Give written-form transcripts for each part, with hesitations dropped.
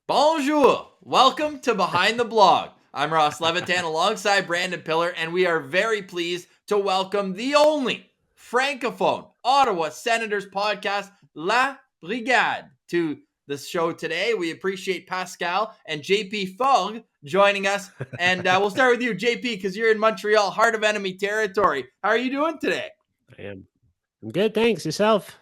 Bonjour! Welcome to Behind the Blog. I'm Ross Levitan alongside Brandon Piller, and we are very pleased to welcome the only Francophone Ottawa Senators podcast, La Brigade, to the show today. We appreciate Pascal and JP Forgues joining us. And we'll start with you, JP, because you're in Montreal, heart of enemy territory. How are you doing today? I'm good, thanks. Yourself?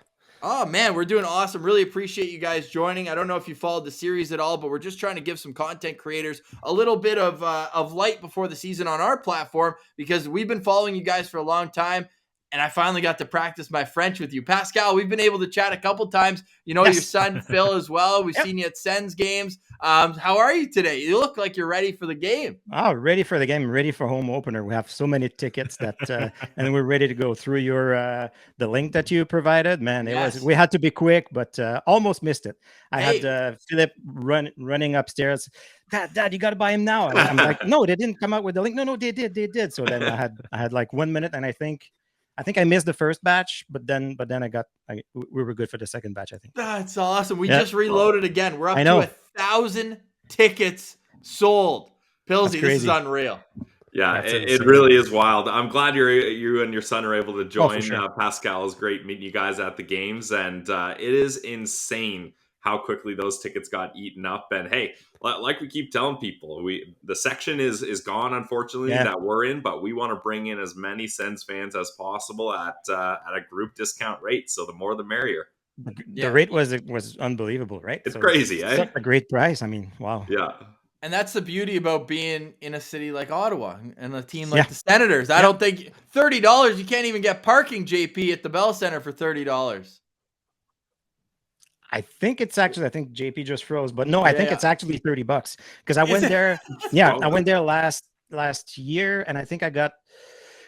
Oh, man, we're doing awesome. Really appreciate you guys joining. I don't know if you followed the series at all, but we're just trying to give some content creators a little bit of light before the season on our platform because we've been following you guys for a long time, and I finally got to practice my French with you. Pascal, we've been able to chat a couple times. You know, Yes. your son, Phil, as well. We've seen you at Sens games. How are you today? You look like you're ready for the game. Oh, ready for the game, ready for home opener. We have so many tickets that, and we're ready to go through your the link that you provided. Man, we had to be quick, but almost missed it. I had Philip running upstairs. Dad, you got to buy him now. And I'm like, no, they didn't come out with the link. No, they did. So then I had like 1 minute, and I think I missed the first batch, but then we were good for the second batch. I think that's awesome. We just reloaded again. We're up to 1,000 tickets sold. Pillsy, this is unreal. Yeah, it really is wild. I'm glad you and your son are able to join. Sure. Pascal, is great meeting you guys at the games, and it is insane how quickly those tickets got eaten up. And hey, like we keep telling people, the section is gone, unfortunately, that we're in, but we want to bring in as many Sens fans as possible at a group discount rate. So the more, the merrier. The rate was unbelievable, right? It's crazy, such a great price. I mean, wow. Yeah. And that's the beauty about being in a city like Ottawa and a team like the Senators. I don't think $30, you can't even get parking, JP, at the Bell Center for $30. I think JP just froze, but no, I think it's actually $30 because I went there. Yeah, I went there last year, and I think I got,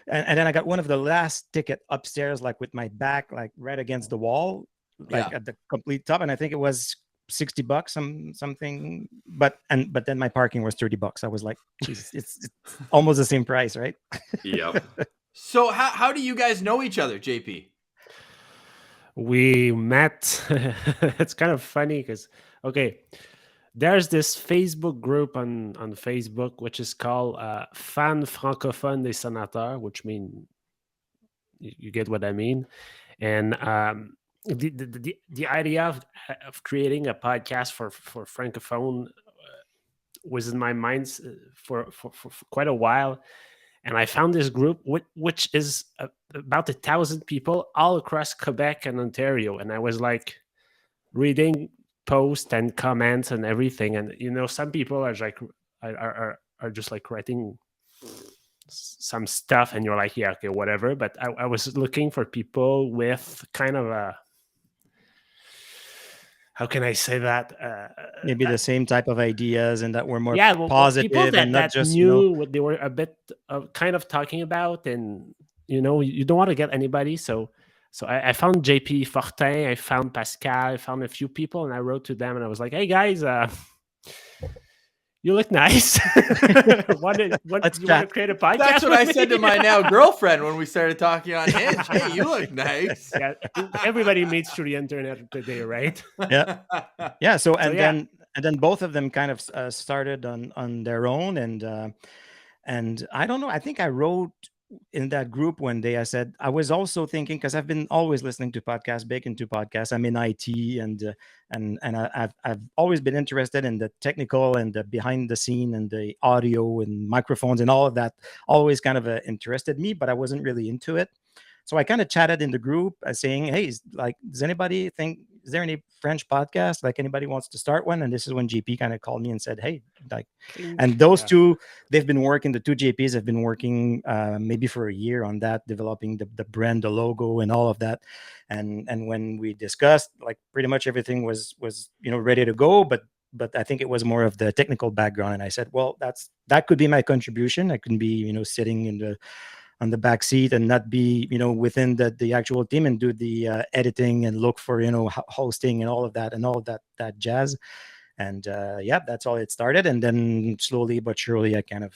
and then I got one of the last ticket upstairs, like with my back, like right against the wall, like at the complete top, and I think it was $60, something. But then my parking was $30. I was like, geez, it's almost the same price, right? Yep. So how do you guys know each other, JP? We met. It's kind of funny because there's this Facebook group on Facebook which is called Francophone des Sénateurs, which means you get what I mean. And the idea of creating a podcast for Francophone was in my mind for quite a while. And I found this group, which is about 1,000 people all across Quebec and Ontario. And I was like reading posts and comments and everything. And, some people are like, are just like writing some stuff. And you're like, yeah, okay, whatever. But I was looking for people with kind of a, how can I say that? Maybe the same type of ideas and that were more positive people and not just knew what they were a bit kind of talking about, and you don't want to get anybody. So I found JP Fortin, I found Pascal, I found a few people, and I wrote to them and I was like, hey guys, you look nice. Want to create a podcast? That's what I said to my now girlfriend when we started talking on Hinge. Hey, you look nice. Yeah, everybody meets through the internet today, right? Yeah. So then both of them kind of started on their own, and I don't know. I think I wrote in that group one day. I said I was also thinking, because I've been always listening to podcasts, big into podcasts. I'm in IT, and I've always been interested in the technical and the behind the scene and the audio and microphones and all of that. Always kind of interested me, but I wasn't really into it. So I kind of chatted in the group saying, hey, does anybody think, is there any French podcast? Like, anybody wants to start one? And this is when JP kind of called me and said, hey, and those two, the two JPs have been working maybe for a year on that, developing the brand, the logo and all of that. And when we discussed, like, pretty much everything was ready to go, but I think it was more of the technical background. And I said, well, that could be my contribution. I couldn't be, sitting on the back seat and not be, within the actual team and do the editing and look for, hosting and all of that jazz. And that's all it started. And then slowly but surely, I kind of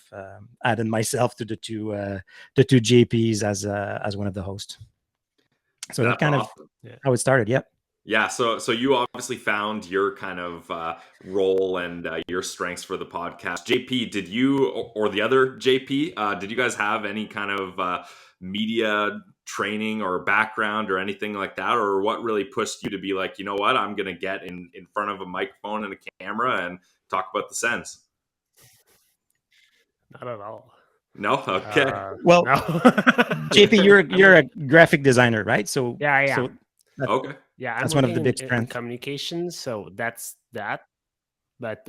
added myself to the two JPs as one of the hosts. So that's kind of how it started. Yep. Yeah, so you obviously found your kind of role and your strengths for the podcast. JP, did you or the other JP, did you guys have any kind of media training or background or anything like that, or what really pushed you to be like, you know what, I'm gonna get in front of a microphone and a camera and talk about the Sens? Not at all. No, okay. Well, No. JP, you're a graphic designer, right? So Yeah, I am. So Okay. Yeah, I'm that's one of the working big in strengths. communications, so that's that. But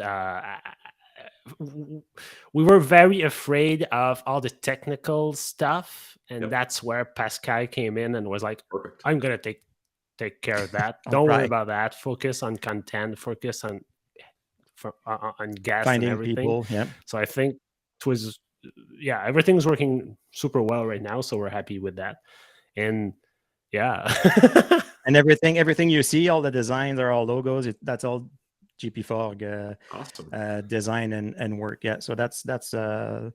we were very afraid of all the technical stuff, and Yep. that's where Pascal came in and was like, Perfect. "I'm gonna take care of that. I'll Don't worry try. about that. Focus on content. Focus on guests and Finding everything." people. Yeah. So I think it was, yeah, everything's working super well right now, so we're happy with that. And yeah. And everything you see, all the designs are all logos. That's all GP Forgues Awesome. design and work. Yeah. So that's Yeah.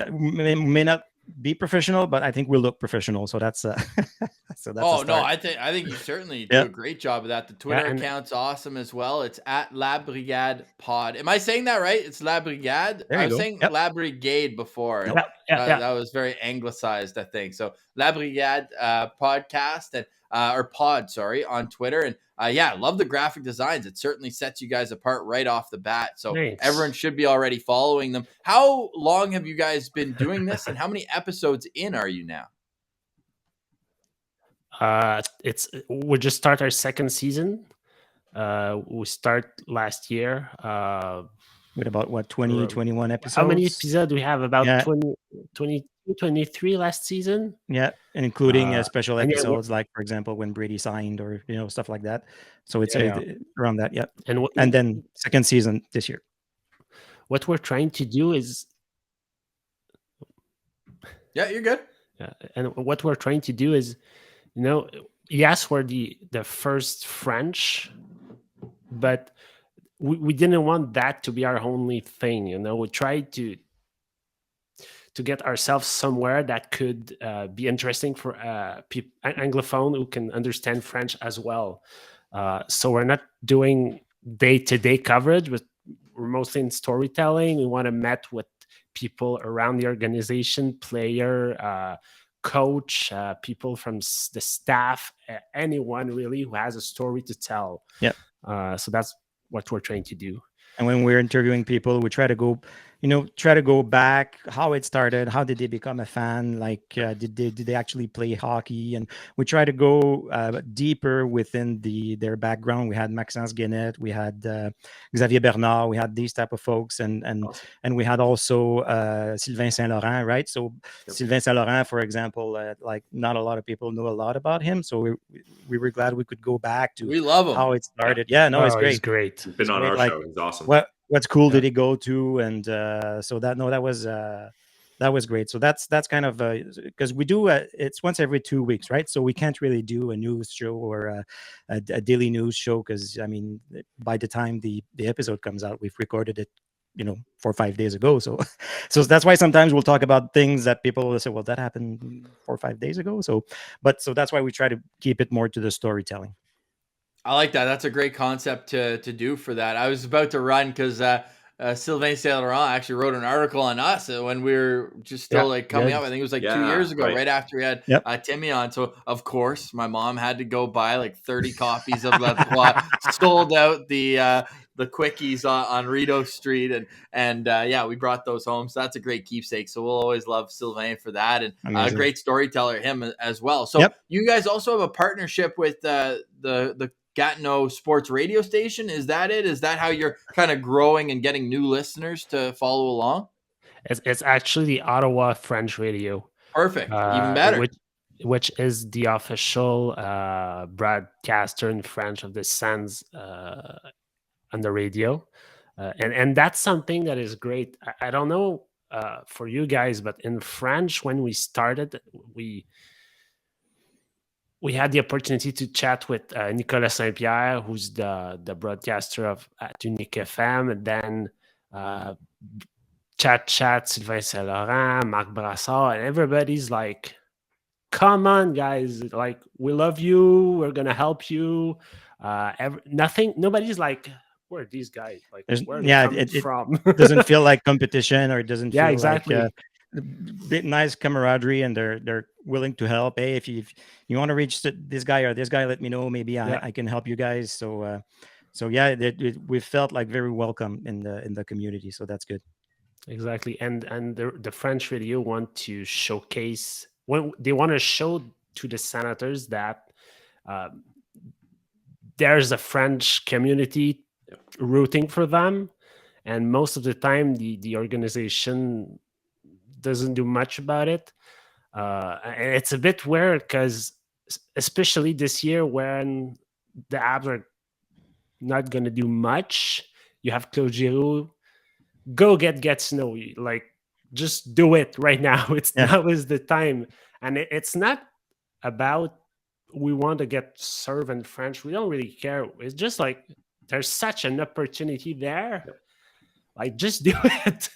may not be professional, but I think we'll look professional. So that's so that's a Oh no, start. I think you certainly do Yeah. a great job of that. The Twitter and account's awesome as well. It's at La Brigade Pod. Am I saying that right? It's La Brigade. There I you was go. saying Yep. La Brigade before. And yeah. that was very anglicized, I think. So La Brigade podcast and or pod, sorry, on Twitter. And yeah, love the graphic designs. It certainly sets you guys apart right off the bat. So Thanks. everyone should be already following them. How long have you guys been doing this, and how many episodes in are you now? We just start our second season. We start last year. With about what 20, 21 episodes. How many episodes we have? About Yeah. 22, 23 last season. Yeah, and including special and yeah, episodes, like for example when Brady signed, or stuff like that. So it's Yeah. around that. Yeah, And then second season this year. what we're trying to do is, Yeah, you're good. and what we're trying to do is, yes, we're the first French, but we didn't want that to be our only thing. We tried to get ourselves somewhere that could be interesting for Anglophone who can understand French as well. So we're not doing day-to-day coverage, but we're mostly in storytelling. We want to meet with people around the organization, player, coach, people from the staff, anyone really who has a story to tell. Yeah. So that's what we're trying to do. And when we're interviewing people, we try to go back, how it started, how did they become a fan, like did they actually play hockey, and we try to go deeper within their background. We had Maxence Guénette, we had Xavier Bernard, we had these type of folks, and Awesome. and we had also Sylvain Saint-Laurent, right? So Yep. Sylvain Saint-Laurent, for example, like not a lot of people know a lot about him, so we were glad we could go back to We love him. how it started. Yeah, no, it's great. He's great. He's been on great, our like, show. He's awesome. What school did he go to? And so that was great. So that's kind of because we do it's once every 2 weeks, right? So we can't really do a news show or a daily news show, because I mean, by the time the episode comes out, we've recorded it 4 or 5 days ago. So that's why sometimes we'll talk about things that people will say, well, that happened 4 or 5 days ago. So that's why we try to keep it more to the storytelling. I like that. That's a great concept to do for that. I was about to run because Sylvain Saint-Laurent actually wrote an article on us when we were just still coming up. I think it was 2 years ago, right after we had Timmy on. So of course my mom had to go buy like 30 copies of that. Sold out the quickies on Rideau Street, and we brought those home. So that's a great keepsake. So we'll always love Sylvain for that, and a great storyteller him as well. So you guys also have a partnership with the Gatineau sports radio station. Is that it? Is that how you're kind of growing and getting new listeners to follow along? It's actually the Ottawa French radio. Perfect. Even better. Which is the official broadcaster in French of the Sens on the radio. And that's something that is great. I don't know for you guys, but in French, when we started, we had the opportunity to chat with Nicolas Saint-Pierre, who's the broadcaster of Unique FM, and then chat Sylvain Saint-Laurent, Marc Brassard, and everybody's like come on, guys, like, we love you, we're gonna help you. Nobody's like, where are these guys, like, where are they coming from? It doesn't feel like competition, or it doesn't Yeah, feel exactly. like bit nice camaraderie, and they're willing to help. Hey, if you want to reach this guy or this guy, let me know, maybe I can help you guys. So yeah, we felt like very welcome in the community, so that's good. Exactly. And the French radio want to showcase, when they want to show to the senators that there's a French community rooting for them, and most of the time the organization doesn't do much about it. And it's a bit weird because, especially this year when the Habs are not going to do much, you have Claude Giroux. Go get snow, like, just do it right now. Now is the time. And it's not about we want to get served in French. We don't really care. It's just like there's such an opportunity there. Like, just do it,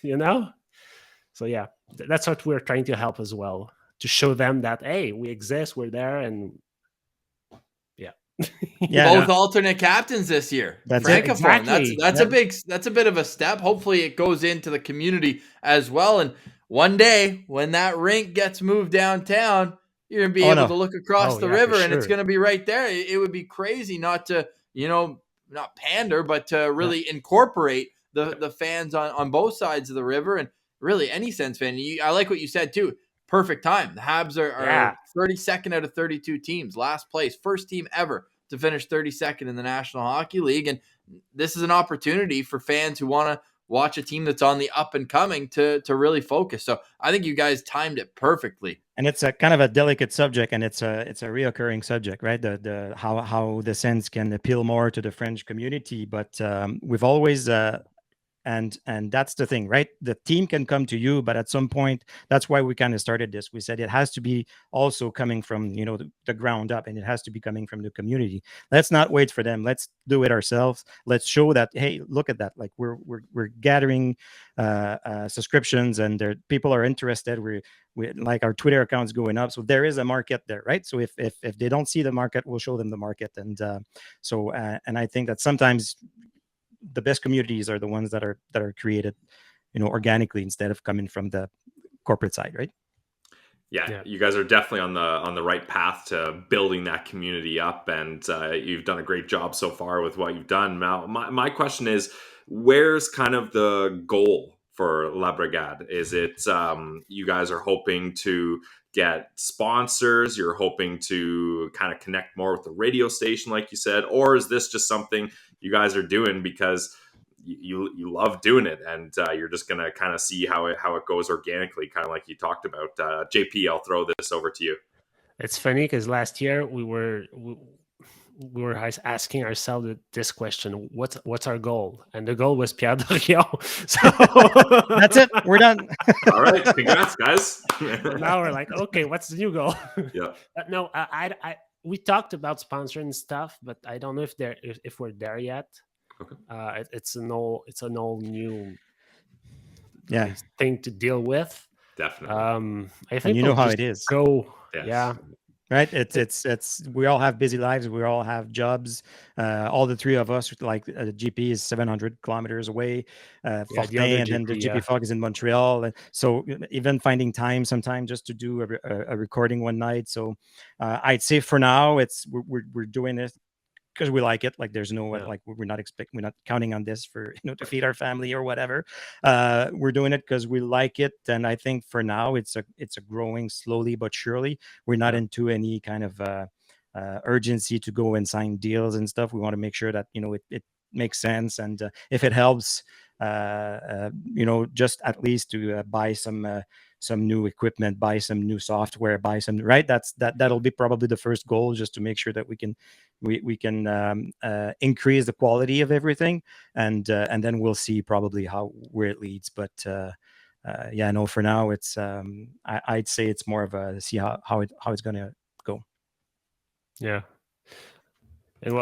So yeah, that's what we're trying to help as well, to show them that, hey, we exist, we're there. And both alternate captains this year. That's Francophone. Exactly. That's a bit of a step. Hopefully it goes into the community as well. And one day when that rink gets moved downtown, you're gonna be able to look across the river, and it's gonna be right there. It would be crazy not to, not pander, but to really incorporate the fans on both sides of the river, and really any Sens fan. I like what you said too. Perfect time. The Habs are 32nd out of 32 teams, last place, first team ever to finish 32nd in the National Hockey League. And this is an opportunity for fans who want to watch a team that's on the up and coming to really focus. So I think you guys timed it perfectly. And it's a kind of a delicate subject, and it's a reoccurring subject, right? The how the Sens can appeal more to the French community, but we've always and that's the thing, right? The team can come to you, but at some point, that's why we kind of started this. We said it has to be also coming from the ground up, and it has to be coming from the community. Let's not wait for them. Let's do it ourselves. Let's show that, hey, look at that. Like, we're gathering subscriptions, and people are interested. We like, our Twitter accounts going up, so there is a market there, right? So if they don't see the market, we'll show them the market, and and I think that sometimes the best communities are the ones that are created, organically, instead of coming from the corporate side, right? Yeah, you guys are definitely on the right path to building that community up, and you've done a great job so far with what you've done. Now, my question is, where's kind of the goal for La Brigade? Is it you guys are hoping to get sponsors? You're hoping to kind of connect more with the radio station, like you said, or is this just something you guys are doing because you love doing it, and you're just gonna kind of see how it goes organically, kind of like you talked about? JP, I'll throw this over to you. It's funny because last year we were asking ourselves this question: what's our goal? And the goal was Pierre Dorion. So that's it. We're done. All right, congrats, guys. Now we're like, okay, what's the new goal? Yeah. No, we talked about sponsoring stuff, but I don't know if we're there yet. Okay. It's an all new Yeah. thing to deal with. Definitely. I think how it is. Go. Yes. Yeah. Right. It's we all have busy lives. We all have jobs. All the three of us, like, the GP is 700 kilometers away. Fortin, and then the GP Forgues is in Montreal. And so even finding time sometimes just to do a recording one night. So I'd say for now we're doing it because we like it. Like, there's no like, we're not counting on this for to feed our family or whatever. We're doing it because we like it, and I think for now it's a growing slowly but surely. We're not into any kind of urgency to go and sign deals and stuff. We want to make sure that it makes sense, and if it helps, just at least to buy some new equipment, buy some new software, buy some, right? That'll be probably the first goal, just to make sure that we can increase the quality of everything, and then we'll see probably where it leads. But for now it's I'd say it's more of a see how it's gonna go. Yeah. And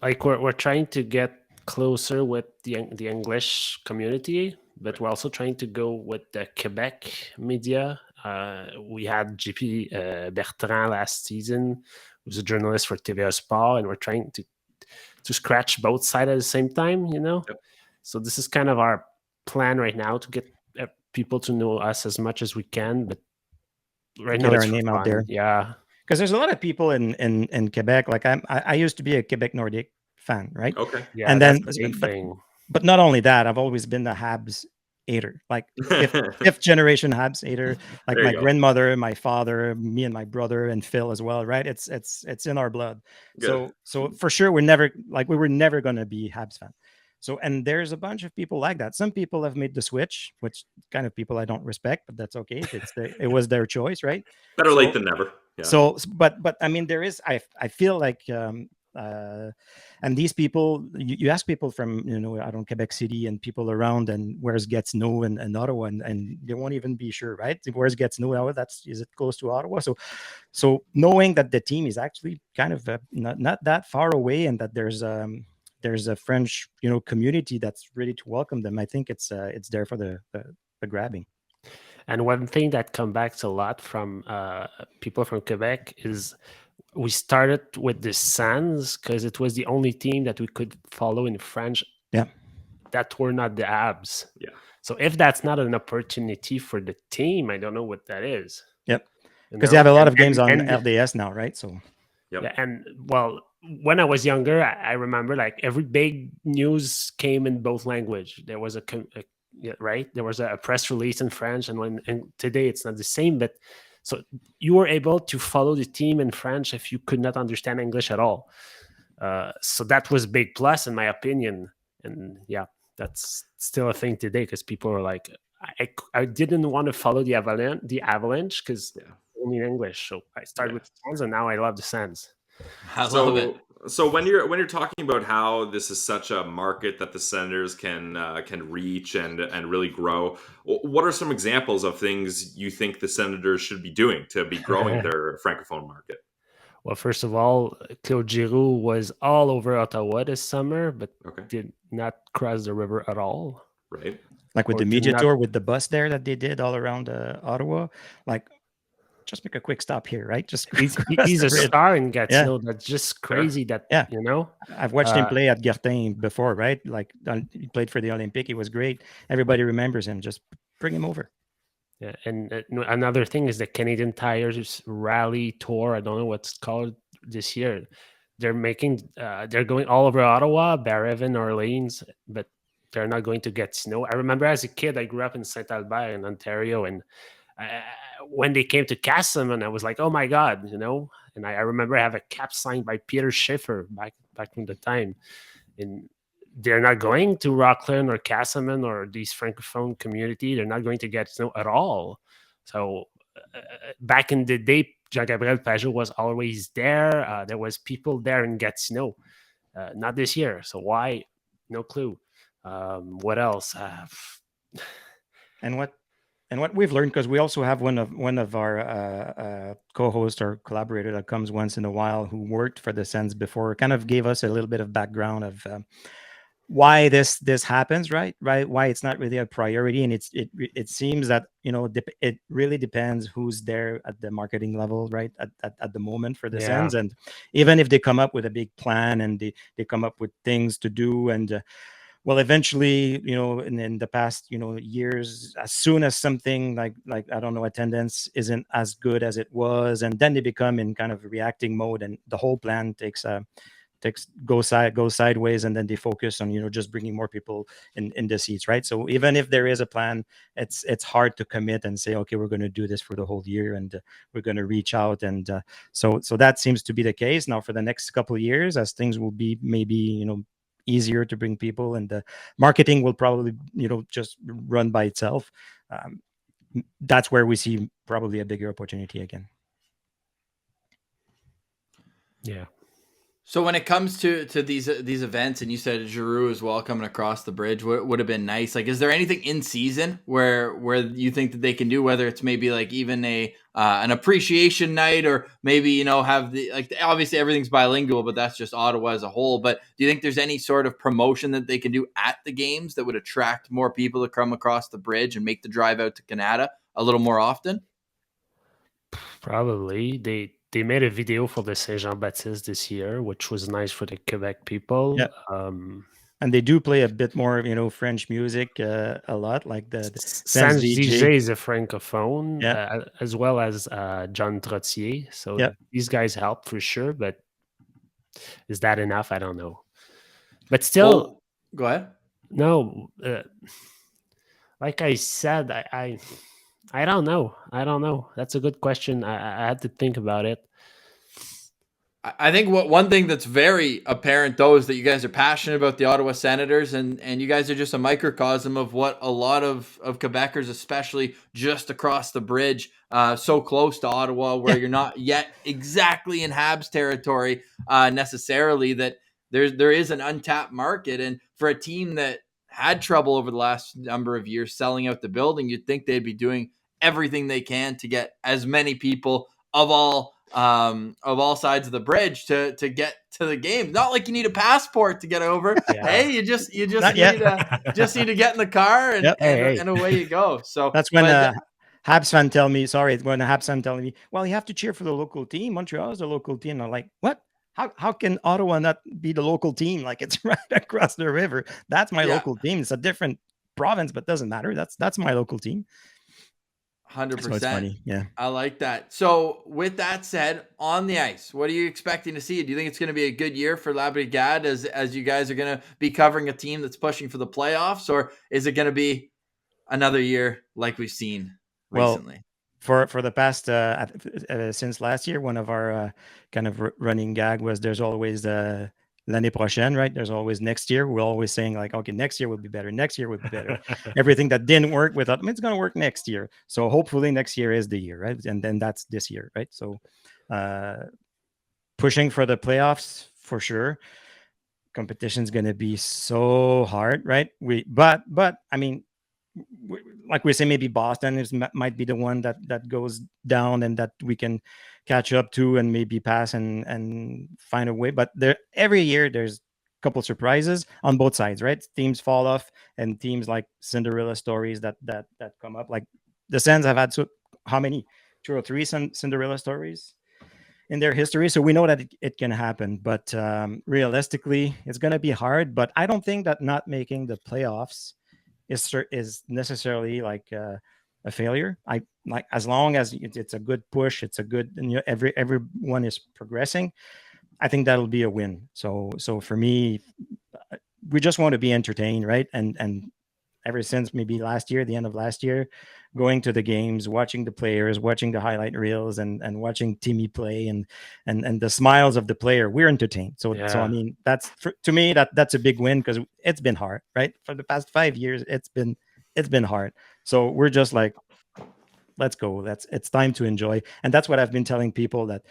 like, we're trying to get closer with the English community, but we're also trying to go with the Quebec media. We had JP Bertrand last season, who's a journalist for TVA Sport, and we're trying to scratch both sides at the same time, Yep. So this is kind of our plan right now, to get people to know us as much as we can, but right now Get it's our name out there. Yeah. Because there's a lot of people in Quebec. Like I used to be a Quebec Nordic fan, right? Okay. Yeah, and that's then a big thing. But not only that, I've always been the Habs hater, like fifth generation Habs hater. Like There my you go. grandmother, my father, me and my brother, and Phil as well, right? It's in our blood. Good. So for sure, we were never gonna be Habs fan. So, and there's a bunch of people like that. Some people have made the switch, which kind of people I don't respect, but that's okay. It was their choice, right? Better So- late than never. Yeah. So, but I mean, there is. I feel like, and these people, you ask people from I don't Quebec City and people around, and where's Gatineau and Ottawa, and they won't even be sure, right? Where's Gatineau? Oh, is it close to Ottawa? So knowing that the team is actually kind of not that far away, and that there's a French community that's ready to welcome them, I think it's there for the grabbing. And one thing that comes back a lot from people from Quebec is we started with the Sens because it was the only team that we could follow in French. Yeah. That were not the Habs. Yeah. So if that's not an opportunity for the team, I don't know what that is. Yep. Because they have a lot of games on and RDS now, right? So. Yep. Yeah, and well, when I was younger, I remember like every big news came in both language. There was right? There was a press release in French, and today it's not the same. But so you were able to follow the team in French if you could not understand English at all. So that was a big plus, in my opinion. And yeah, that's still a thing today because people are like, I didn't want to follow the Avalanche because only in English. So I started with the Sens, and now I love the Sens. I love it. So when you're talking about how this is such a market that the Senators can reach and really grow, what are some examples of things you think the Senators should be doing to be growing their Francophone market? Well, first of all, Claude Giroux was all over Ottawa this summer, but did not cross the river at all. Right. Like with the media tour with the bus there that they did all around Ottawa, like just make a quick stop here, right? Just he's a star in Gatineau. That's just crazy. That I've watched him play at Gatineau before, right? Like he played for the Olympic. He was great. Everybody remembers him. Just bring him over. Yeah, and another thing is the Canadian Tire's Rally Tour. I don't know what's called this year. They're going all over Ottawa, Barreven, Orleans, but they're not going to Gatineau. I remember as a kid, I grew up in Saint Albert in Ontario, and when they came to Casselman, I was like, oh my God, and I remember I have a cap signed by Peter Schiffer back from the time. And they're not going to Rockland or Casselman or these Francophone community. They're not going to Gatineau at all. So back in the day, Jean-Gabriel Pajot was always there. There was people there in Gatineau. Not this year. So why? No clue. What else? And what we've learned, because we also have one of our co-hosts or collaborator that comes once in a while who worked for the Sens before, kind of gave us a little bit of background of why this happens, right? Why it's not really a priority, and it seems that it really depends who's there at the marketing level, right? At the moment for the Sens, and even if they come up with a big plan and they come up with things to do and. Well, eventually, in the past, years, as soon as something like I don't know, attendance isn't as good as it was, and then they become in kind of reacting mode, and the whole plan goes sideways, and then they focus on just bringing more people in the seats, right? So even if there is a plan, it's hard to commit and say, okay, we're going to do this for the whole year, and we're going to reach out, and so that seems to be the case now for the next couple of years, as things will be maybe easier to bring people, and the marketing will probably just run by itself. That's where we see probably a bigger opportunity again. Yeah. So when it comes to these events, and you said Giroux as well coming across the bridge would have been nice. Like, is there anything in season where you think that they can do, whether it's maybe like even an appreciation night, or maybe have obviously everything's bilingual, but that's just Ottawa as a whole. But do you think there's any sort of promotion that they can do at the games that would attract more people to come across the bridge and make the drive out to Canada a little more often? Probably. They made a video for the Saint Jean Baptiste this year, which was nice for the Quebec people. Yeah. And they do play a bit more, French music a lot, like the Sens Sens DJ DJ. is a francophone, as well as John Trottier. So these guys help for sure, but is that enough? I don't know. But still, go ahead. No, like I said, I don't know. I don't know. That's a good question. I had to think about it. I think one thing that's very apparent, though, is that you guys are passionate about the Ottawa Senators, and you guys are just a microcosm of what a lot of Quebecers, especially just across the bridge, so close to Ottawa, where you're not yet exactly in Habs territory necessarily, that there is an untapped market. And for a team that had trouble over the last number of years selling out the building, you'd think they'd be doing everything they can to get as many people of all sides of the bridge to get to the game. Not like you need a passport to get over. Yeah. Hey, you just need to get in the car and away you go. So that's when Habs fan tell me, when a Habs fan telling me, well, you have to cheer for the local team. Montreal is the local team. I'm like, what? How can Ottawa not be the local team? Like, it's right across the river. That's my local team. It's a different province, but doesn't matter. That's my local team. 100%. Funny. Yeah. I like that. So with that said, on the ice, what are you expecting to see? Do you think it's going to be a good year for La Brigade as you guys are going to be covering a team that's pushing for the playoffs, or is it going to be another year like we've seen recently? For the past since last year, one of our kind of running gag was there's always l'année prochaine, right? There's always next year. We're always saying like, okay, next year will be better. Next year will be better. Everything that didn't work it's going to work next year. So hopefully next year is the year, right? And then that's this year, right? So pushing for the playoffs for sure. Competition's going to be so hard, right? But I mean, like we say, maybe Boston might be the one that goes down and that we can catch up to and maybe pass and find a way. But every year there's a couple surprises on both sides, right? Teams fall off and teams like Cinderella stories that come up. Like the Sens have had how many? 2 or 3 Cinderella stories in their history. So we know that it can happen, but realistically it's going to be hard. But I don't think that not making the playoffs is necessarily like a failure. I like, as long as it's a good push, it's a good, and everyone is progressing, I think that'll be a win. So for me, we just want to be entertained, right? And ever since maybe the end of last year, going to the games, watching the players, watching the highlight reels, and watching Timmy play, and the smiles of the player, we're entertained. So I mean, to me that's a big win, because it's been hard, right? For the past 5 years, it's been hard. So we're just like, let's go. It's time to enjoy, and that's what I've been telling people that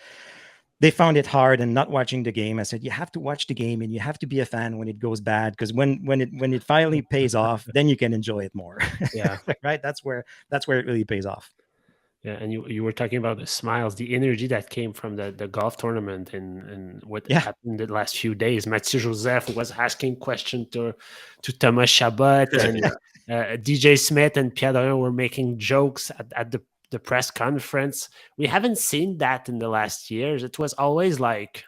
they found it hard and not watching the game. I said, you have to watch the game and you have to be a fan when it goes bad, because when it finally pays off, then you can enjoy it more. Yeah. Right. That's where it really pays off. Yeah. And you were talking about the smiles, the energy that came from the golf tournament and what happened the last few days. Mathieu Joseph was asking questions to Thomas Chabot, and DJ Smith and Pierre Dorion were making jokes at the press conference. We haven't seen that in the last years. It was always like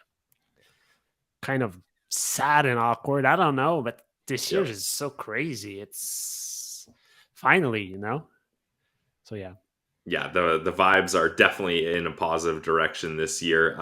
kind of sad and awkward. I don't know, but this year is so crazy. It's finally, So yeah, the vibes are definitely in a positive direction this year.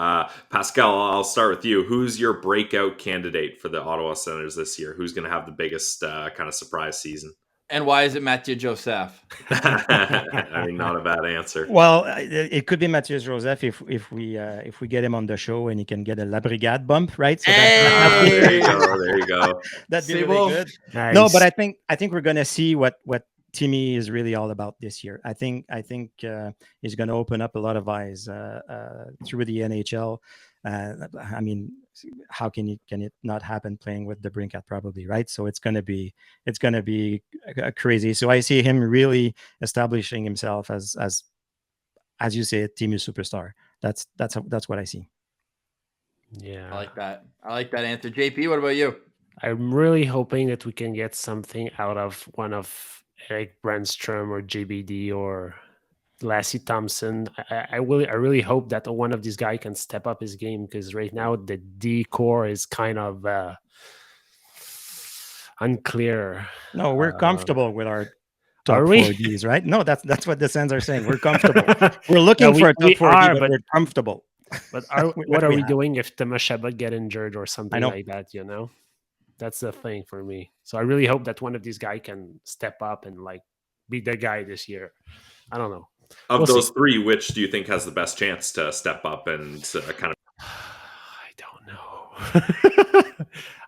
Pascal, I'll start with you. Who's your breakout candidate for the Ottawa Senators this year? Who's going to have the biggest kind of surprise season? And why is it Mathieu Joseph? I mean, not a bad answer. Well, it could be Mathieu Joseph if we get him on the show and he can get a La Brigade bump, right? So there you go. That'd be really good. Nice. No, but I think we're gonna see what Timmy is really all about this year. I think he's going to open up a lot of eyes through the NHL. I mean, how can it not happen playing with the Brinkat, probably, right? So it's going to be crazy. So I see him really establishing himself as you say, a Timmy superstar. That's what I see. Yeah, I like that answer. JP, what about you? I'm really hoping that we can get something out of one of Eric Brandstrom or JBD or Lassie Thompson. I really hope that one of these guys can step up his game, because right now the D core is kind of unclear. No, we're comfortable with our top Are we? 4Ds, right? No, that's what the Sens are saying. We're comfortable. We're looking for a top we 4D, are, but we're comfortable. But with what are we have. doing if Tomasheba get injured or something like that? That's the thing for me. So I really hope that one of these guys can step up and like be the guy this year. I don't know. Of those three, which do you think has the best chance to step up and kind of? I don't know.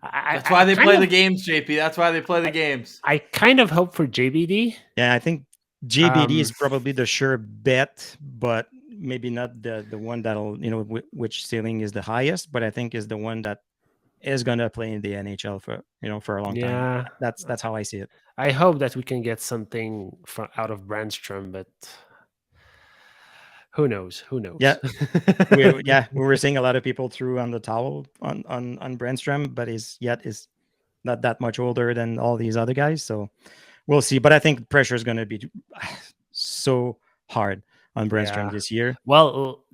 That's why they play the games, JP. That's why they play the games. I kind of hope for JBD. Yeah, I think JBD is probably the sure bet, but maybe not the one that'll, which ceiling is the highest, but I think is the one that is going to play in the NHL for a long time. That's how I see it. I hope that we can get something out of Brandstrom, but who knows? Yeah, we were seeing a lot of people threw on the towel on Brandstrom, but is not that much older than all these other guys, so we'll see. But I think pressure is going to be so hard on Brandstrom this year. Well,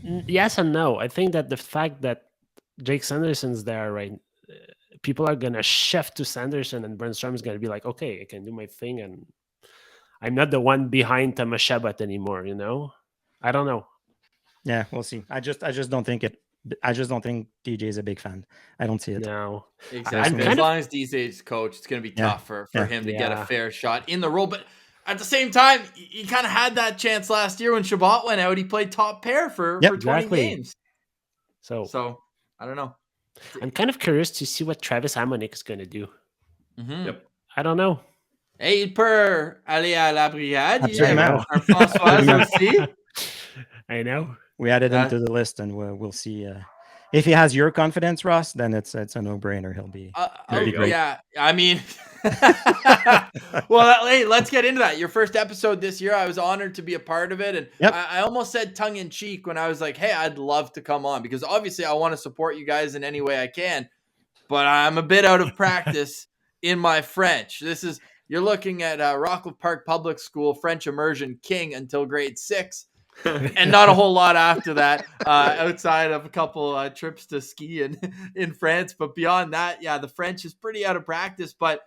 yes and no. I think that the fact that Jake Sanderson's there, right? People are gonna shift to Sanderson, and Brandstrom's gonna be like, okay, I can do my thing, and I'm not the one behind Tamashebat anymore. I don't know. Yeah, we'll see. I just don't think it. I just don't think DJ is a big fan. I don't see it. No, exactly. As long as DJ's coach, it's gonna be tough for him to get a fair shot in the role, but. At the same time, he kind of had that chance last year when Shabbat went out. He played top pair for 20 games. So I don't know. I'm kind of curious to see what Travis Hamonik is going to do. Mm-hmm. Yep. I don't know. Et il peut aller à la Brigade. Absolument. François aussi. I know. We added him to the list, and we'll see. If he has your confidence, Ross, then it's a no-brainer. He'll be great. Yeah, I mean, well, hey, let's get into that. Your first episode this year, I was honored to be a part of it, and I almost said tongue-in-cheek when I was like, "Hey, I'd love to come on," because obviously I want to support you guys in any way I can, but I'm a bit out of practice in my French. You're looking at Rockcliffe Park Public School French immersion king until grade 6. And not a whole lot after that, outside of a couple trips to ski in France. But beyond that, the French is pretty out of practice. But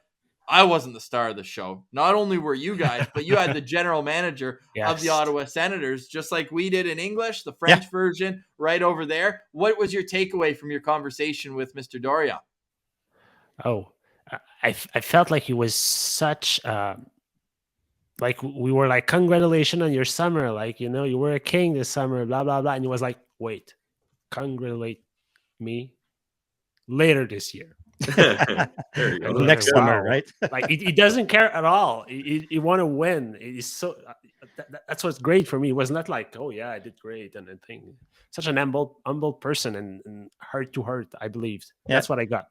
I wasn't the star of the show. Not only were you guys, but you had the general manager of the Ottawa Senators, just like we did in English, the French version right over there. What was your takeaway from your conversation with Mr. Dorian? Oh, I felt like he was such... like we were like, congratulations on your summer. Like, you were a king this summer, blah, blah, blah. And he was like, wait, congratulate me later this year. Next summer, right? Like he doesn't care at all. He want to win. He's so that's what's great for me. It was not like, oh yeah, I did great and thing. Such an humble person and heart to heart, I believed. That's what I got.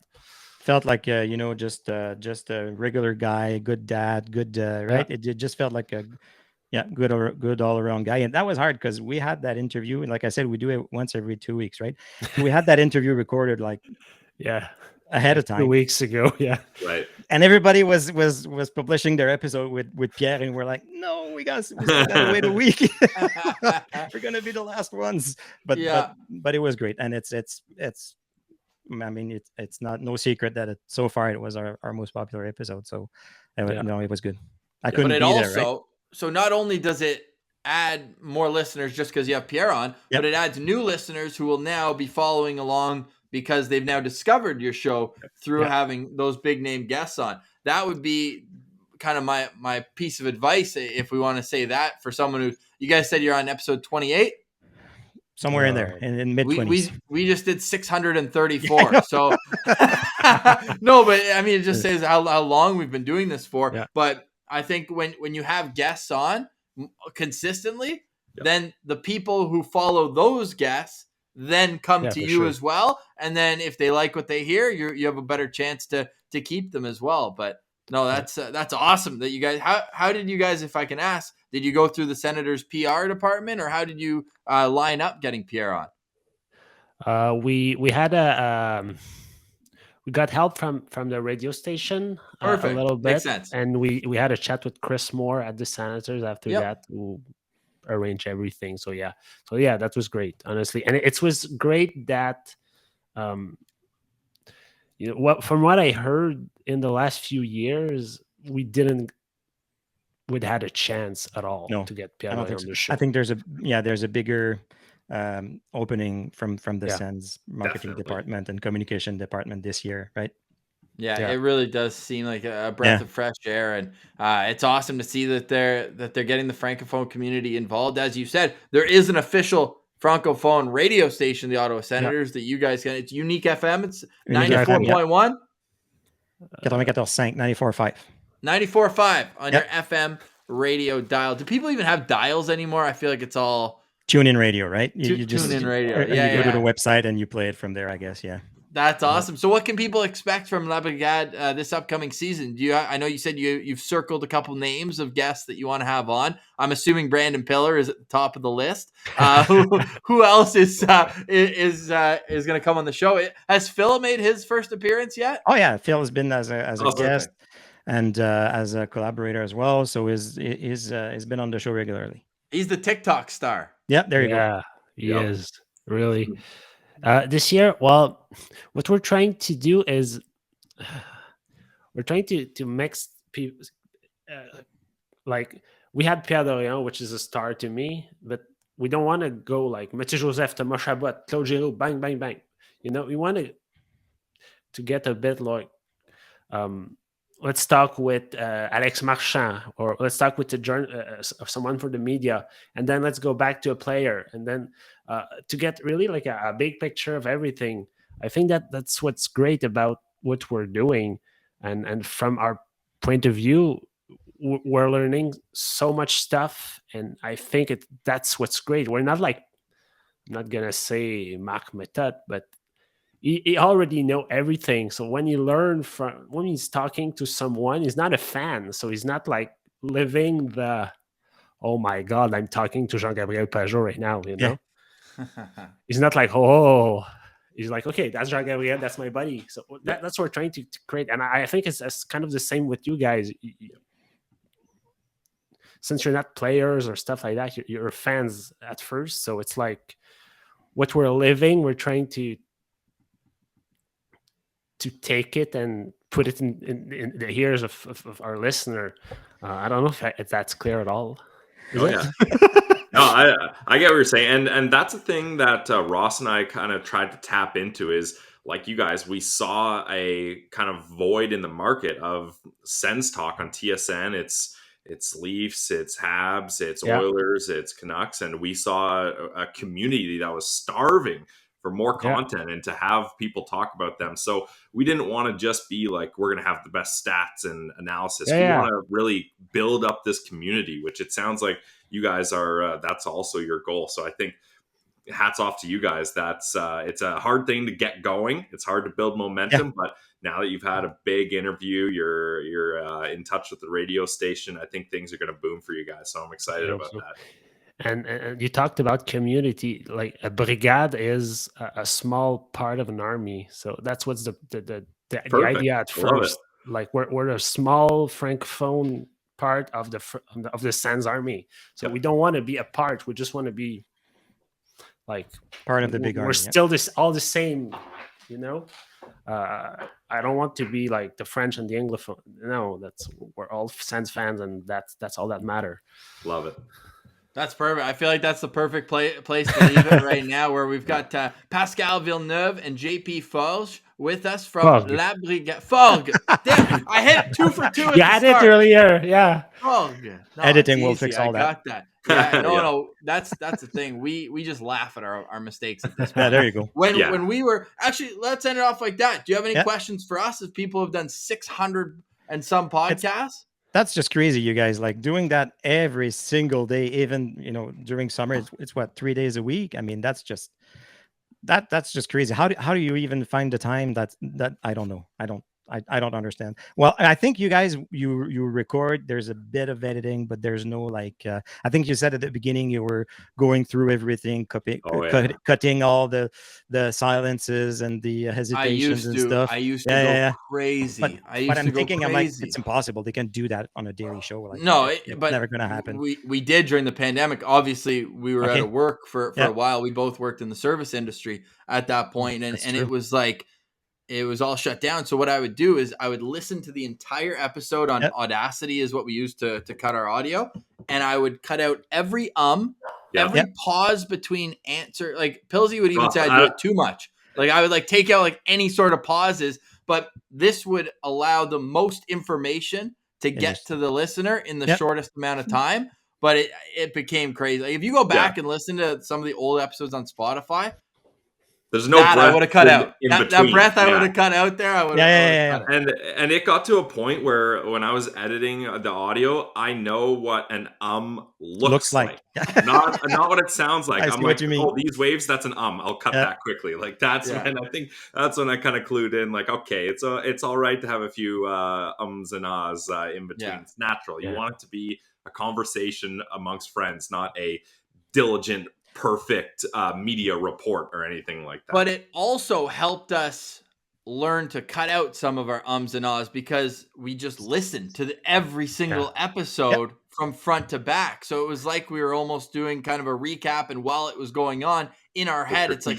Felt like just a regular guy, good dad, good right. It just felt like a good all around guy, and that was hard because we had that interview, and like I said, we do it once every 2 weeks, right? So we had that interview recorded like ahead of time, 2 weeks ago, right. And everybody was publishing their episode with Pierre, and we're like, no, we still gotta wait a week. We're gonna be the last ones, but it was great, and it's. I mean, it's not no secret that so far it was our most popular episode. So, it was good. I couldn't be there, right? So not only does it add more listeners just because you have Pierre on, but it adds new listeners who will now be following along because they've now discovered your show through having those big name guests on. That would be kind of my piece of advice, if we want to say that, for someone who, you guys said you're on episode 28. Somewhere in there, in mid-20s. We just did 634. So, no, but I mean, it just says how long we've been doing this for. Yeah. But I think when you have guests on consistently, then the people who follow those guests then come to you as well. And then if they like what they hear, you have a better chance to keep them as well. But no, that's awesome that you guys. How did you guys, if I can ask, did you go through the Senators PR department, or how did you line up getting Pierre on? We had we got help from the radio station a little bit. Makes sense. And we had a chat with Chris Moore at the Senators after that, who arrange everything. So yeah, that was great, honestly. And it was great that from what I heard in the last few years, we'd had a chance at all to get Pierre on the show. I think there's a bigger opening from the Sens marketing department and communication department this year, right? Yeah, it really does seem like a breath of fresh air, and it's awesome to see that they're getting the Francophone community involved. As you said, there is an official Francophone radio station, the Ottawa Senators, that you guys can. It's Unique FM. It's 94.1. 94.5. 94.5. 94.5 on your FM radio dial. Do people even have dials anymore? I feel like it's all tune-in radio, right? You just tune in radio. You go to the website and you play it from there, I guess. Yeah. That's awesome. So what can people expect from La Brigade this upcoming season? I know you said you've circled a couple names of guests that you want to have on. I'm assuming Brandon Piller is at the top of the list. Who else is going to come on the show? Has Phil made his first appearance yet? Oh yeah, Phil has been as a guest and as a collaborator as well. So he's been on the show regularly. He's the TikTok star. Yeah, there you go. Yeah, he is really. This year, well, what we're trying to do is we're trying to mix people. Like we had Pierre Dorion, which is a star to me, but we don't want to go like Mathieu Joseph, Thomas Chabot, Claude Giroux, bang, bang, bang. We want to get a bit like, let's talk with Alex Marchand, or let's talk with someone for the media, and then let's go back to a player, and then to get really like a big picture of everything. I think that's what's great about what we're doing, and from our point of view, we're learning so much stuff, and I think that's what's great. We're not like, I'm not gonna say Marc Method, but he already know everything. So when you learn when he's talking to someone, he's not a fan. So he's not like living the, oh my God, I'm talking to Jean-Gabriel Pajot right now, He's not like, oh, he's like, okay, that's Jean-Gabriel, that's my buddy. So that's what we're trying to create. And I think it's kind of the same with you guys. Since you're not players or stuff like that, you're fans at first. So it's like what we're living, we're trying to take it and put it in the ears of our listener. I don't know if that's clear at all. No, I get what you're saying. And that's a thing that Ross and I kind of tried to tap into is, like you guys, we saw a kind of void in the market of Sens talk on TSN. It's Leafs, it's Habs, it's Oilers, it's Canucks. And we saw a community that was starving for more content and to have people talk about them. So we didn't want to just be like, we're going to have the best stats and analysis. We want to really build up this community, which it sounds like you guys are, that's also your goal. So I think hats off to you guys. That's it's a hard thing to get going. It's hard to build momentum, but now that you've had a big interview, you're in touch with the radio station, I think things are going to boom for you guys. So I'm excited about that. And you talked about community. Like a brigade is a small part of an army. So that's what's the idea at first. Like we're a small francophone part of the Sens army. So we don't want to be a part. We just want to be like part of the big army. We're still all the same, I don't want to be like the French and the Anglophone. No, we're all Sens fans, and that's all that matter. Love it. That's perfect. I feel like that's the perfect place to leave it right now, where we've got Pascal Villeneuve and JP Forgues with us from La Brigade. Forgues. Damn, I hit 2 for 2 at you had it earlier, yeah. Forgues. No, editing will fix all that. I got that. Yeah, no, that's the thing. We just laugh at our mistakes at this point. Yeah, there you go. When we were actually, let's end it off like that. Do you have any questions for us, as people have done 600 and some podcasts? That's just crazy, you guys. Like doing that every single day, even during summer, it's what, 3 days a week. I mean, that's just that's just crazy. How do you even find the time? That I don't know. I don't understand. Well, I think you guys you record. There's a bit of editing, but there's no like. I think you said at the beginning you were going through everything, cutting all the silences and the hesitations and stuff. I used to go crazy. But I'm thinking, I'm like, it's impossible. They can't do that on a daily show. Like, no, it's but never gonna happen. We did during the pandemic. Obviously, we were out of work for a while. We both worked in the service industry at that point, and it was like it was all shut down. So what I would do is I would listen to the entire episode on Audacity, is what we use to cut our audio, and I would cut out every every pause between answer. Like Pilsy would even say I do it too much. Like I would like take out like any sort of pauses, but this would allow the most information to get to the listener in the shortest amount of time. But it became crazy. Like if you go back and listen to some of the old episodes on Spotify, there's no breath I would have cut out. That breath I would have cut out there. I would have cut out. And it got to a point where when I was editing the audio, I know what an looks like. not what it sounds like. I'm like, oh, these waves, that's an I'll cut that quickly. Like that's when I think that's when I kind of clued in. Like, okay, it's all right to have a few ums and ahs in between. Yeah. It's natural. You want it to be a conversation amongst friends, not a diligent, perfect media report or anything like that. But it also helped us learn to cut out some of our ums and ahs because we just listened to every single episode from front to back. So it was like we were almost doing kind of a recap, and while it was going on in our head, it's like,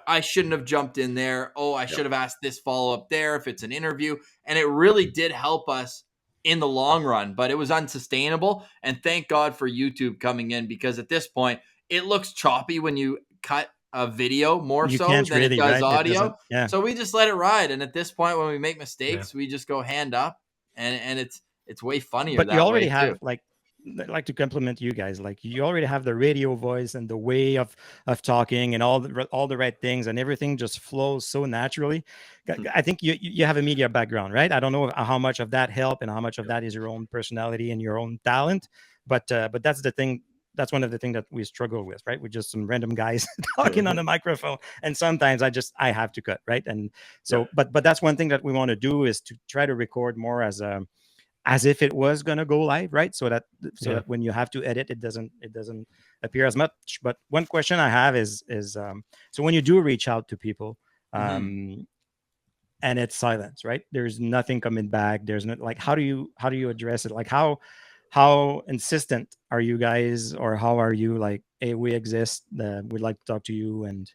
I shouldn't have jumped in there. Oh, I should have asked this follow-up there if it's an interview. And it really did help us in the long run, but it was unsustainable. And thank God for YouTube coming in, because at this point, it looks choppy when you cut a video more so than it does audio. So we just let it ride. And at this point, when we make mistakes, we just go hand up, and it's way funnier. But you already have like to compliment you guys. Like you already have the radio voice and the way of talking and all the right things, and everything just flows so naturally. I think you have a media background, right? I don't know how much of that help and how much of that is your own personality and your own talent. But that's the thing. That's one of the things that we struggle with, right? We're just some random guys talking on a microphone, and sometimes I have to cut, right? And so, but that's one thing that we want to do, is to try to record more as if it was gonna go live, right? So that when you have to edit, it doesn't appear as much. But one question I have is so when you do reach out to people, and it's silence, right? There's nothing coming back. There's no, like, how do you address it? Like how insistent are you guys, or how are you like, hey, we exist, we'd like to talk to you, and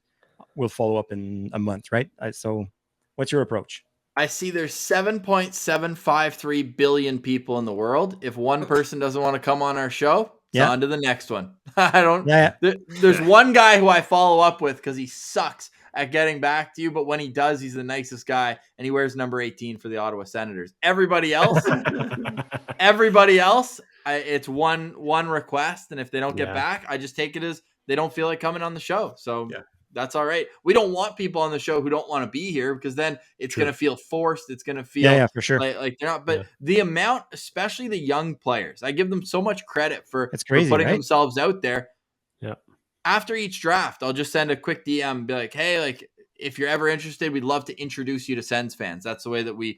we'll follow up in a month, right? So what's your approach? I see there's 7.753 billion people in the world. If one person doesn't want to come on our show, it's on to the next one. I don't. There's one guy who I follow up with because he sucks at getting back to you, but when he does, he's the nicest guy, and he wears number 18 for the Ottawa Senators. Everybody else, it's one request, and if they don't get back, I just take it as they don't feel like coming on the show. So that's all right. We don't want people on the show who don't want to be here, because then it's going to feel forced. It's going to feel for sure like they're not. But the amount, especially the young players, I give them so much credit for crazy, putting right? themselves out there. Yeah. After each draft, I'll just send a quick DM and be like, hey, like, if you're ever interested, we'd love to introduce you to Sens fans. That's the way that we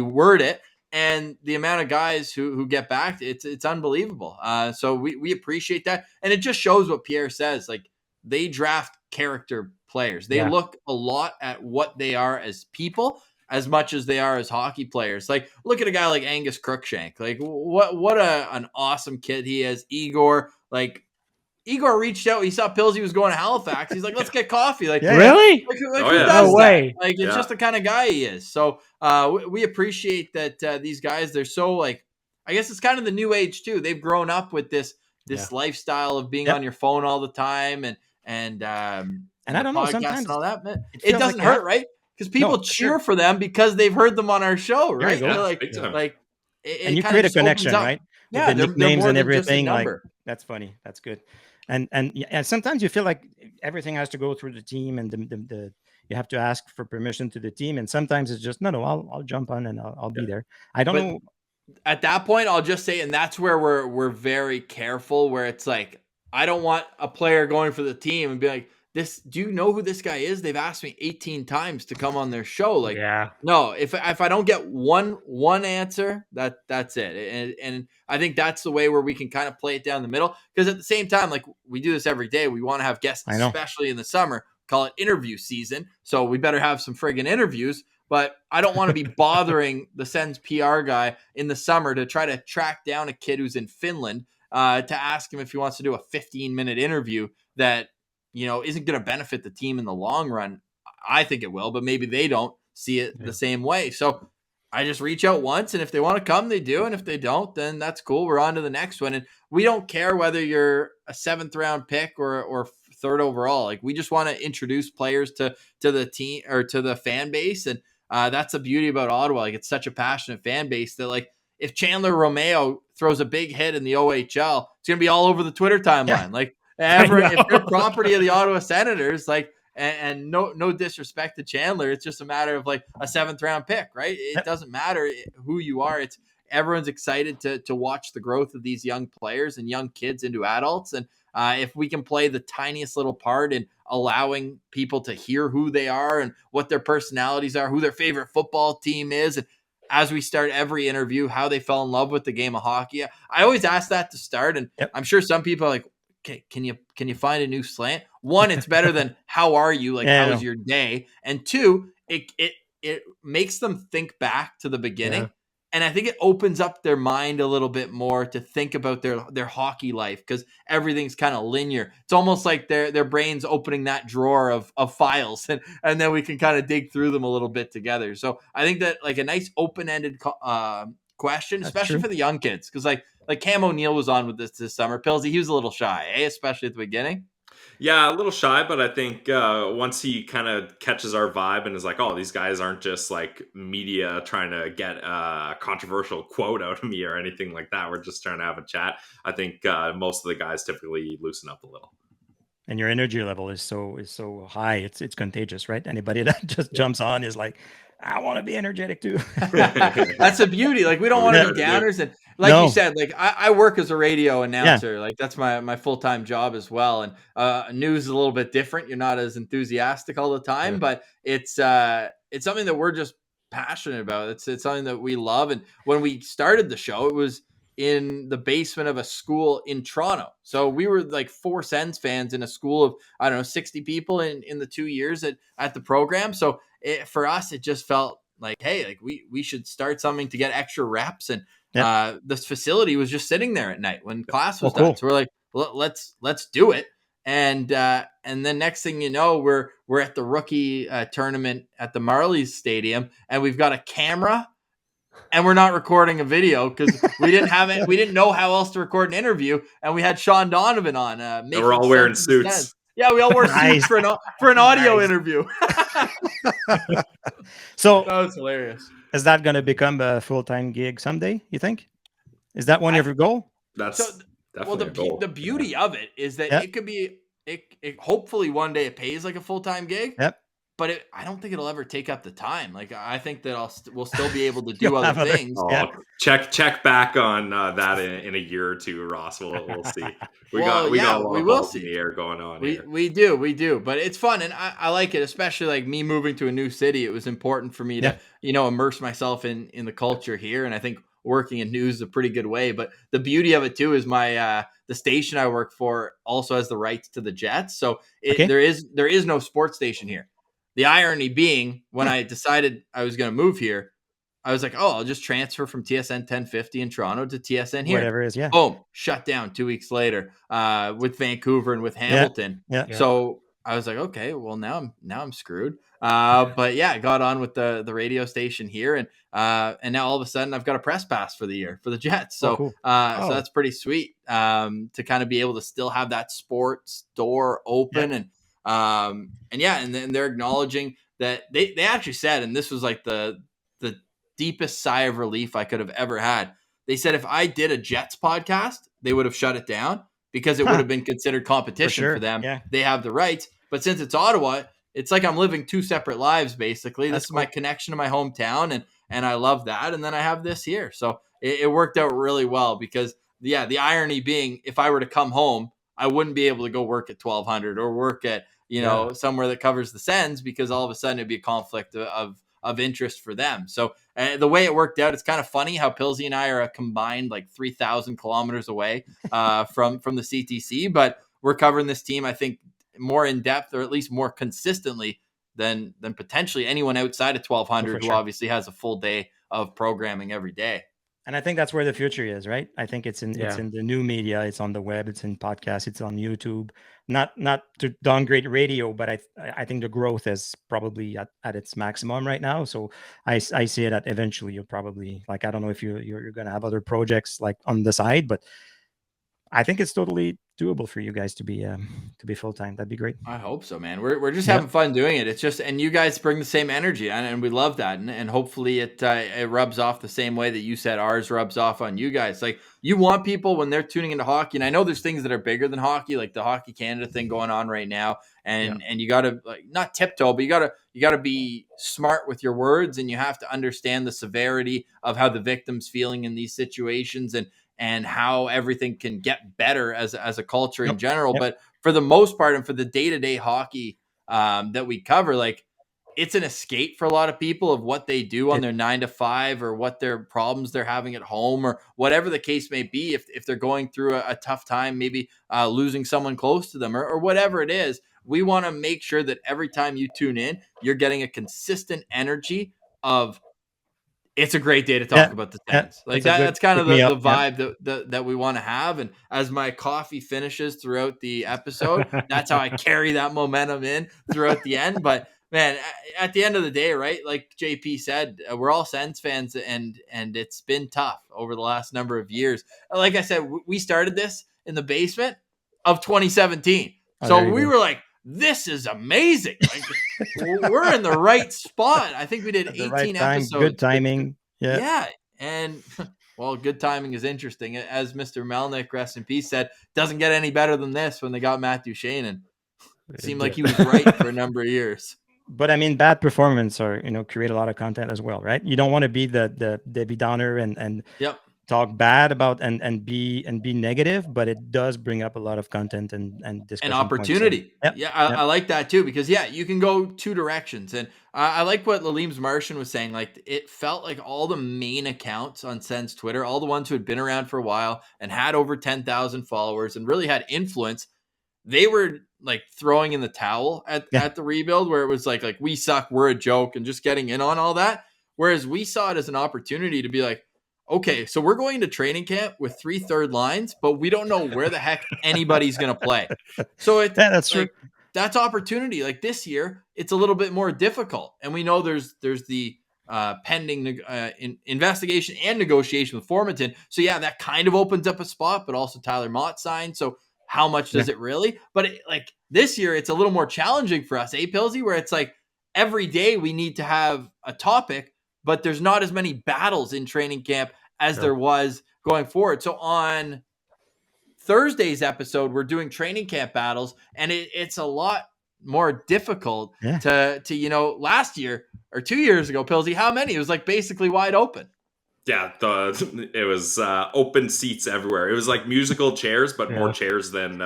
word it. And the amount of guys who get back, it's unbelievable. So we appreciate that. And it just shows what Pierre says. Like, they draft character players. They look a lot at what they are as people as much as they are as hockey players. Like, look at a guy like Angus Crookshank. Like, what an awesome kid he is. Igor reached out. He saw Pilsy was going to Halifax. He's like, let's get coffee. Like, really? Who does no way. That? Like, it's just the kind of guy he is. So we appreciate that these guys, they're so, like, I guess it's kind of the new age too. They've grown up with this lifestyle of being on your phone all the time and I don't know, sometimes and all that. It doesn't hurt, right? Because people cheer for them because they've heard them on our show, right? And you create a connection, right? Yeah, the nicknames and everything. Like, that's funny. That's good. And sometimes you feel like everything has to go through the team, and the you have to ask for permission to the team. And sometimes it's just no, I'll jump on and I'll be there. I don't know. At that point, I'll just say, and that's where we're very careful. Where it's like, I don't want a player going for the team and be like, do you know who this guy is? They've asked me 18 times to come on their show. Like, Yeah. no, if I don't get one answer, that's it. And I think that's the way where we can kind of play it down the middle. Because at the same time, like we do this every day, we want to have guests, especially in the summer, call it interview season. So we better have some friggin' interviews. But I don't want to be bothering the Sens PR guy in the summer to try to track down a kid who's in Finland to ask him if he wants to do a 15-minute interview that, isn't going to benefit the team in the long run. I think it will, but maybe they don't see it the same way. So I just reach out once, and if they want to come, they do. And if they don't, then that's cool. We're on to the next one. And we don't care whether you're a 7th round pick or 3rd overall. Like, we just want to introduce players to the team or to the fan base. And that's the beauty about Ottawa. Like, it's such a passionate fan base that, like, if Chandler Romeo throws a big hit in the OHL, it's going to be all over the Twitter timeline. Yeah. Like, if they're property of the Ottawa Senators, like, and no disrespect to Chandler, it's just a matter of like a 7th round pick, right? It doesn't matter who you are. It's everyone's excited to watch the growth of these young players and young kids into adults. And if we can play the tiniest little part in allowing people to hear who they are and what their personalities are, who their favorite football team is, and as we start every interview, how they fell in love with the game of hockey. I always ask that to start, and I'm sure some people are like, okay, can you find a new slant? One, it's better than how are you? Like, how was your day? And 2, it makes them think back to the beginning. Yeah. And I think it opens up their mind a little bit more to think about their hockey life, because everything's kind of linear. It's almost like their brain's opening that drawer of files, and then we can kind of dig through them a little bit together. So I think that like a nice open-ended question, especially for the young kids, because like Cam O'Neill was on with this summer. Pillsy, he was a little shy, especially at the beginning. Yeah, a little shy, but I think once he kind of catches our vibe and is like, oh, these guys aren't just like media trying to get a controversial quote out of me or anything like that. We're just trying to have a chat. I think most of the guys typically loosen up a little. And your energy level is so high. It's contagious, right? Anybody that just jumps on is like, I want to be energetic too. That's the beauty. Like, we don't want to be downers. And like you said, like I work as a radio announcer. Like, that's my full-time job as well. And news is a little bit different. You're not as enthusiastic all the time, but it's something that we're just passionate about. It's something that we love. And when we started the show, it was in the basement of a school in Toronto. So we were like 4 Sens fans in a school of, I don't know, 60 people in the 2 years at the program. So for us, it just felt like, hey, like we should start something to get extra reps. And this facility was just sitting there at night when class was done. So we're like, let's do it. And then next thing you know, we're at the rookie tournament at the Marlies Stadium, and we've got a camera, and we're not recording a video because we didn't have it. We didn't know how else to record an interview, and we had Sean Donovan on. We're all wearing suits. Yeah, we all wore suits for an audio interview. So that was hilarious. Is that going to become a full-time gig someday, you think? Is that one of your goal? That's definitely a goal. The beauty of it is that it could be it hopefully one day it pays like a full-time gig. Yep. But I don't think it'll ever take up the time. Like, I think that we'll still be able to do other things. Check back on that in a year or two, Ross. We'll see. We got a lot of balls in the air going on here. We do. But it's fun, and I like it, especially like me moving to a new city. It was important for me to immerse myself in the culture here, and I think working in news is a pretty good way. But the beauty of it too is my the station I work for also has the rights to the Jets, so there is no sports station here. The irony being, when I decided I was going to move here, I was like, oh, I'll just transfer from TSN 1050 in Toronto to TSN here. Whatever it is, Boom, shut down 2 weeks later with Vancouver and with Hamilton. Yeah. So I was like, okay, well, now I'm screwed. But yeah, I got on with the radio station here, and now all of a sudden I've got a press pass for the year for the Jets. So cool. So that's pretty sweet to kind of be able to still have that sports door open and then they're acknowledging that they actually said, and this was like the deepest sigh of relief I could have ever had. They said if I did a Jets podcast, they would have shut it down because it would have been considered competition for them. Yeah. They have the rights. But since it's Ottawa, it's like I'm living 2 separate lives, basically. This is my connection to my hometown, and I love that. And then I have this here. So it worked out really well because, the irony being, if I were to come home, I wouldn't be able to go work at 1200 or work at, somewhere that covers the Sens, because all of a sudden it'd be a conflict of interest for them. So the way it worked out, it's kind of funny how Pilsy and I are a combined like 3,000 kilometers away from the CTC, but we're covering this team, I think, more in depth, or at least more consistently than potentially anyone outside of 1200, who obviously has a full day of programming every day. And I think that's where the future is, right? I think it's in the new media, it's on the web, it's in podcasts, it's on YouTube. Not to downgrade radio, but I think the growth is probably at its maximum right now. So I see it that eventually you'll probably, like, I don't know if you're going to have other projects like on the side, but I think it's totally doable for you guys to be full time. That'd be great. I hope so, man. We're just having fun doing it. It's just, and you guys bring the same energy, and we love that, and hopefully it rubs off the same way that you said ours rubs off on you guys. Like, you want people when they're tuning into hockey, and I know there's things that are bigger than hockey, like the Hockey Canada thing going on right now, and you got to, like, not tiptoe, but you got to be smart with your words, and you have to understand the severity of how the victim's feeling in these situations, and how everything can get better as a culture in general. But for the most part, and for the day-to-day hockey that we cover, like, it's an escape for a lot of people of what they do on their 9 to 5, or what their problems they're having at home, or whatever the case may be. If they're going through a tough time, maybe losing someone close to them, or whatever it is, we want to make sure that every time you tune in, you're getting a consistent energy of, it's a great day to talk about the Sens. Like that's kind of the vibe that we want to have. And as my coffee finishes throughout the episode, that's how I carry that momentum in throughout the end. But man, at the end of the day, right? Like JP said, we're all Sens fans, and it's been tough over the last number of years. Like I said, we started this in the basement of 2017. So we were like, this is amazing. Like, we're in the right spot. I think we did 18 episodes. Good timing. Yeah. And well, good timing is interesting. As Mr. Melnick, rest in peace, said, doesn't get any better than this when they got Matt Duchene, and it seemed like he was right for a number of years. But I mean, bad performance create a lot of content as well, right? You don't want to be the Debbie Downer and talk bad about and be negative, but it does bring up a lot of content and discussion and opportunity. Points, so, I like that too, because you can go two directions. And I like what Lalim's Martian was saying. Like, it felt like all the main accounts on Sens Twitter, all the ones who had been around for a while and had over 10,000 followers and really had influence, they were like throwing in the towel at the rebuild, where it was like we suck, we're a joke, and just getting in on all that. Whereas we saw it as an opportunity to be like, okay, so we're going to training camp with 3 third lines, but we don't know where the heck anybody's going to play. So that's true. That's opportunity. Like, this year, it's a little bit more difficult, and we know there's the pending investigation and negotiation with Formanton. So that kind of opens up a spot, but also Tyler Mott signed. So how much does it really? But this year, it's a little more challenging for us, Pilsy, where it's like every day we need to have a topic, but there's not as many battles in training camp as there was going forward. So on Thursday's episode, we're doing training camp battles, and it's a lot more difficult to last year or 2 years ago, Pilsy, how many? It was like basically wide open. Yeah, it was open seats everywhere. It was like musical chairs, but more chairs than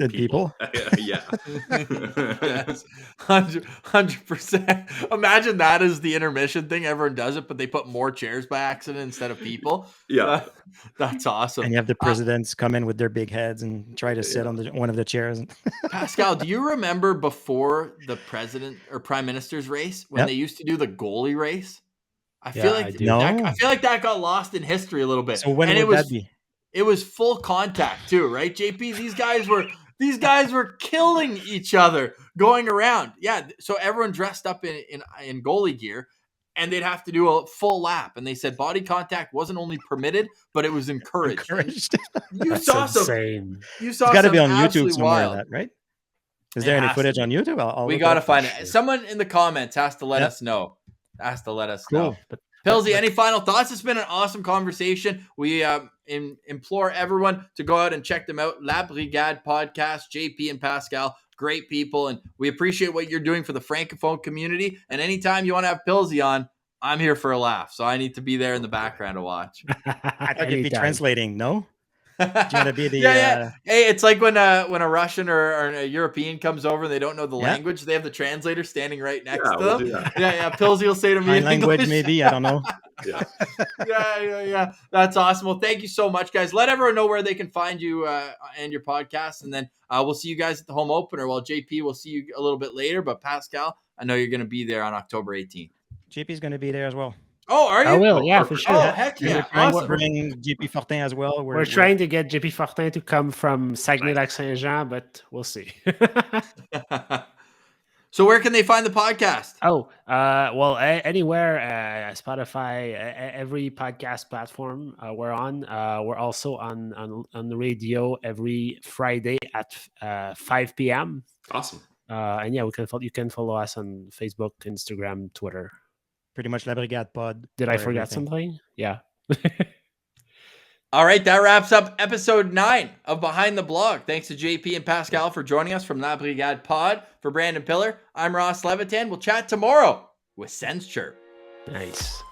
people. Yeah. Yes, 100%. Imagine that as the intermission thing. Everyone does it, but they put more chairs by accident instead of people. Yeah. That's awesome. And you have the presidents come in with their big heads and try to sit on one of the chairs. Pascal, do you remember before the president or prime minister's race when they used to do the goalie race? I feel like that got lost in history a little bit. So when would that be? It was full contact too, right? JP, these guys were killing each other going around. Yeah, so everyone dressed up in goalie gear, and they'd have to do a full lap. And they said body contact wasn't only permitted, but it was encouraged. You saw insane. You saw. It's got to be on YouTube somewhere, that, right? Is there any footage on YouTube? We got to find it. Someone in the comments has to let us know. Know. Pilsy, any final thoughts? It's been an awesome conversation. We implore everyone to go out and check them out. La Brigade Podcast, JP and Pascal, great people, and we appreciate what you're doing for the Francophone community. And anytime you want to have Pilsy on, I'm here for a laugh, so I need to be there in the background to watch. I thought you'd be translating, no? gonna be the yeah. Hey, it's like when a Russian or a European comes over and they don't know the Yeah. language, they have the translator standing right next to we'll them. do that. Yeah. Pilsy will say to me sign in language, English. maybe, I don't know. Yeah. Yeah. That's awesome. Well, thank you so much, guys. Let everyone know where they can find you and your podcast, and then we'll see you guys at the home opener. Well, JP, we'll see you a little bit later, but Pascal, I know you're going to be there on October 18th. JP's going to be there as well. Oh, are you? I will, yeah, perfect. for sure. Oh, heck yeah. We're trying Awesome. to bring JP Fortin as well. We're trying to get JP Fortin to come from Saguenay-Lac-Saint-Jean, but we'll see. So where can they find the podcast? Well, anywhere, Spotify, every podcast platform we're on. We're also on the radio every Friday at 5 p.m. Awesome. And yeah, you can follow us on Facebook, Instagram, Twitter. Pretty much La Brigade Pod. Did I forget something? Yeah. All right, that wraps up episode 9 of Behind the Blog. Thanks to JP and Pascal for joining us from La Brigade Pod. For Brandon Piller, I'm Ross Levitan. We'll chat tomorrow with Sens Chirp. Nice.